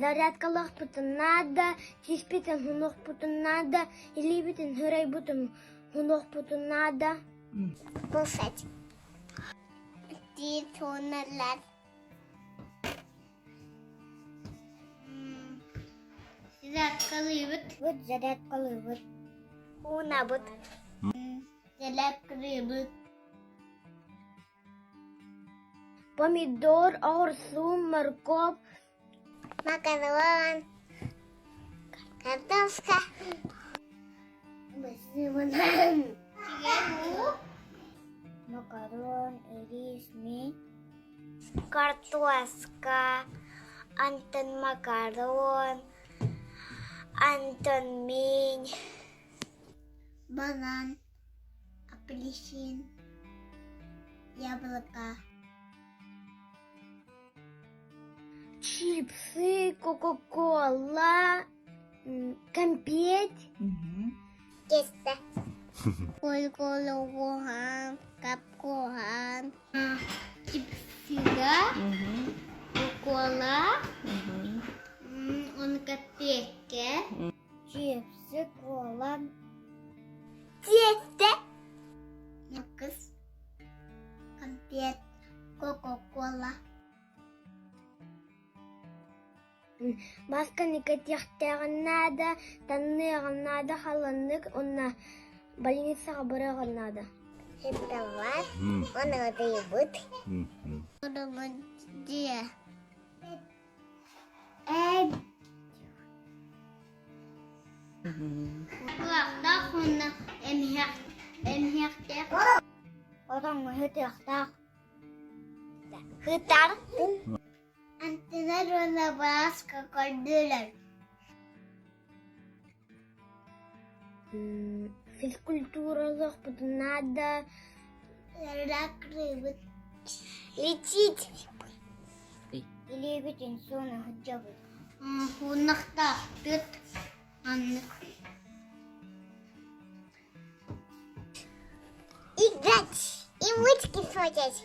Зарядкалах бутын надо, чиспитен хунох бутын надо, илибитен хырай бутын хунох бутын надо. Кушать. Титунерлер. Зарядкалыбыт. Вот зарядкалыбыт. Унабыт. Зарядкалыбыт. Помидор, огурцы, морковь. Макарон. Картошка. Макарон, рис, мин. Картошка. Антон макарон. Антон мин. Банан. Апельсин. Яблоко. Чипсы, кока-кола, компет. Тесто. Кола-кола, кап-кола. Чипсы, да? Кока-кола. Он копейки. Чипсы, кола. Тесто. Макс. Компет. Кока-кола. Масканыка тяхтаран надо, таннеран надо, халаннык, онна больницаға бараған надо. Это вас, он это и будет. Где? Лақтақ, онна әмхектер. Одан хытақтақ. Хытар. Антенер ona басқа көрділер. Физкультуралық бұды надо. Рак рыбы. Летить. Или бітін соны ғыджабы. Онақта бүт. Аннық. Играть. И мультики смотреть.